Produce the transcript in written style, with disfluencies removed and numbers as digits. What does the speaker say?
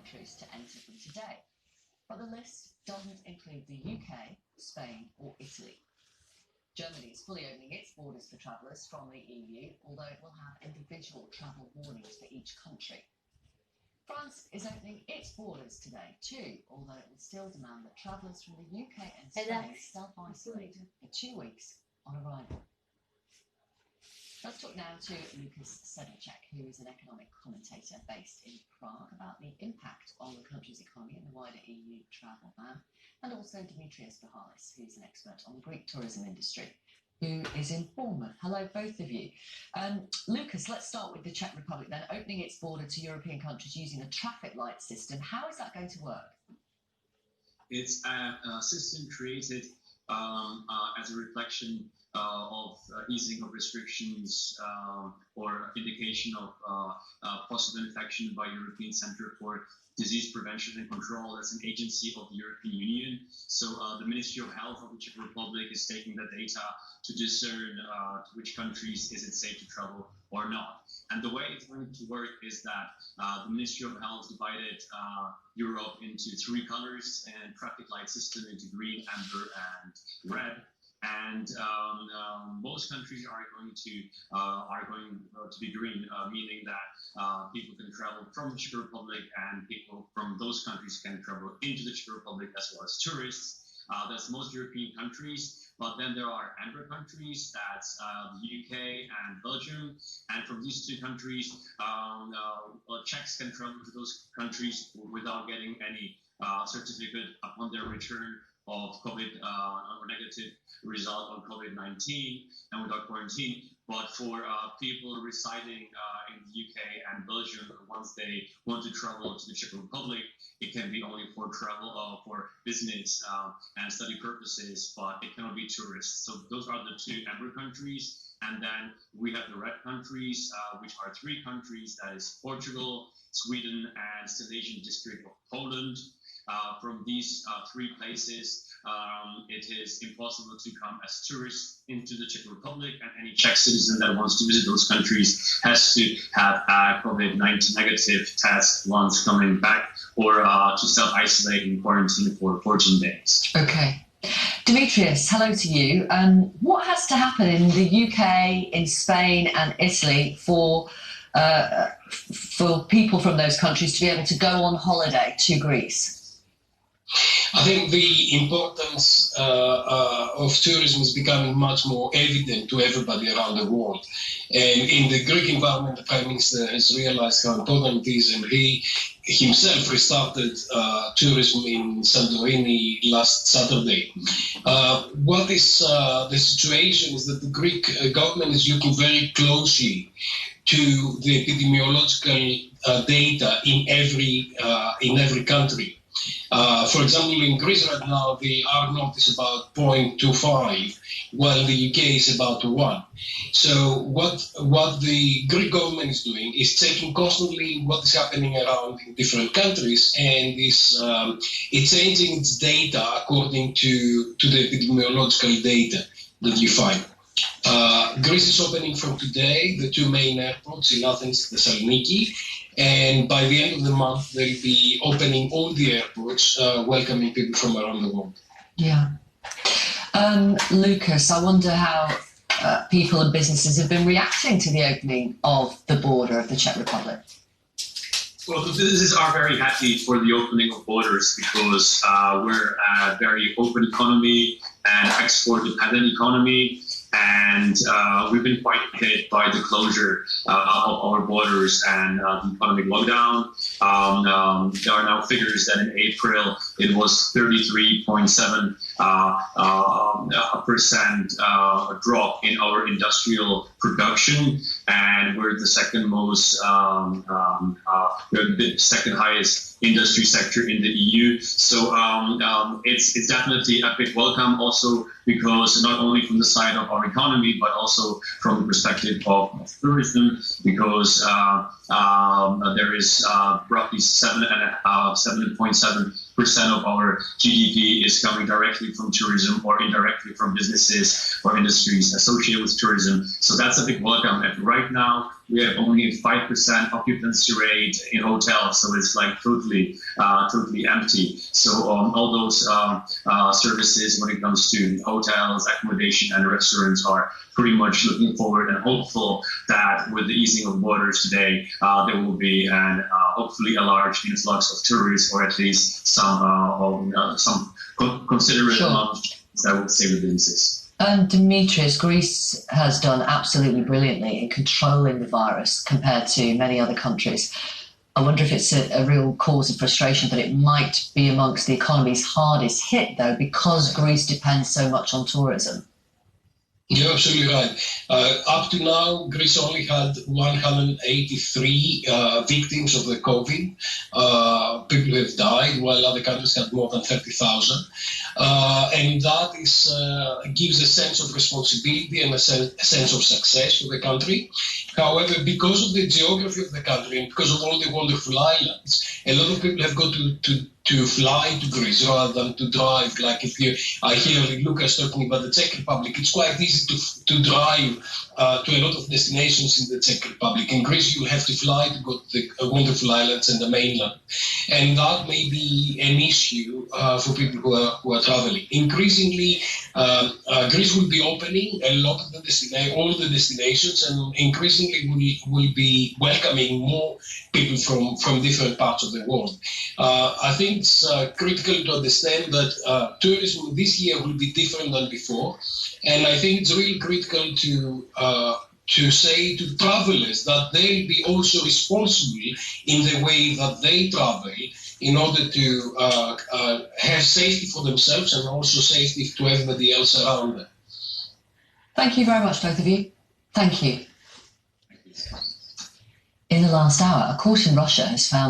countries to enter from today. But the list doesn't include the UK, Spain or Italy. Germany is fully opening its borders for travellers from the EU, although it will have individual travel warnings for each country. France is opening its borders today too, although it will still demand that travellers from the UK and Spain self-isolate for 2 weeks on arrival. Let's talk now to Lucas Sedlacek, who is an economic commentator based in Prague, about the impact on the country's economy and the wider EU travel ban, and also Dimitrios Buhalis, who's an expert on the Greek tourism industry, who is in Bournemouth. Hello, both of you. Lucas, let's start with the Czech Republic then, opening its border to European countries using a traffic light system. How is that going to work? It's a system created as a reflection of easing of restrictions or indication of possible infection by European Centre for Disease Prevention and Control as an agency of the European Union. So the Ministry of Health of the Czech Republic is taking the data to discern to which countries is it safe to travel or not. And the way it's going to work is that the Ministry of Health divided Europe into 3 colors and traffic light system into green, amber and red. And most countries are going to be green, meaning that people can travel from the Czech Republic and people from those countries can travel into the Czech Republic as well as tourists. That's most European countries. But then there are amber countries, that's the UK and Belgium. And from these 2 countries, Czechs can travel to those countries without getting any certificate upon their return of COVID or negative result on COVID-19 and without quarantine. But for people residing in the UK and Belgium, once they want to travel to the Czech Republic, it can be only for travel, for business and study purposes, but it cannot be tourists. So those are the 2 amber countries. And then we have the red countries, which are 3 countries, that is Portugal, Sweden, and Silesian district of Poland. From these 3 places, it is impossible to come as tourists into the Czech Republic, and any Czech citizen that wants to visit those countries has to have a COVID-19 negative test once coming back, or to self-isolate in quarantine for 14 days. Okay. Dimitrios, hello to you. What has to happen in the UK, in Spain and Italy for people from those countries to be able to go on holiday to Greece? I think the importance of tourism is becoming much more evident to everybody around the world. And in the Greek environment, the Prime Minister has realized how important it is, and he himself restarted tourism in Santorini last Saturday. What is the situation is that the Greek government is looking very closely to the epidemiological data in every country. For example, in Greece right now, the R0 is about 0.25, while the UK is about 1. So what the Greek government is doing is checking constantly what is happening around in different countries, and it's changing its data according to the epidemiological data that you find. Greece is opening from today the 2 main airports in Athens and Thessaloniki, and by the end of the month they'll be opening all the airports, welcoming people from around the world. Yeah. Lucas, I wonder how people and businesses have been reacting to the opening of the border of the Czech Republic. Well, the businesses are very happy for the opening of borders because we're a very open economy and export-dependent economy. And we've been quite hit by the closure of our borders and the economic lockdown. There are now figures that in April it was 33.7% drop in our industrial production, and we're the second most, we're the second highest industry sector in the EU. So it's definitely a big welcome, also because not only from the side of our economy, but also from the perspective of tourism, because there is roughly 7.7% of our GDP is coming directly from tourism or indirectly from businesses or industries associated with tourism. So that's a big welcome. And right now, we have only 5% occupancy rate in hotels, so it's like totally empty. So all those services when it comes to hotels, accommodation, and restaurants are pretty much looking forward and hopeful that with the easing of borders today, there will be hopefully a large influx of tourists, or at least some considerate amount, I would say, with businesses. And Dimitrios, Greece has done absolutely brilliantly in controlling the virus compared to many other countries. I wonder if it's a real cause of frustration, but it might be amongst the economies hardest hit, though, because Greece depends so much on tourism. You're absolutely right. Up to now, Greece only had 183 victims of the COVID. People who have died, while other countries had more than 30,000. And that gives a sense of responsibility and a sense of success for the country. However, because of the geography of the country and because of all the wonderful islands, a lot of people have got to fly to Greece rather than to drive. Like I hear Lucas talking about the Czech Republic, it's quite easy to drive to a lot of destinations in the Czech Republic. In Greece, you have to fly to go to the wonderful islands and the mainland. And that may be an issue for people who are traveling. Increasingly, Greece will be opening a lot of all the destinations, and increasingly will be welcoming more people from different parts of the world. I think it's critical to understand that tourism this year will be different than before, and I think it's really critical to say to travelers that they'll be also responsible in the way that they travel in order to have safety for themselves and also safety to everybody else around them. Thank you very much, both of you. Thank you. In the last hour, a court in Russia has found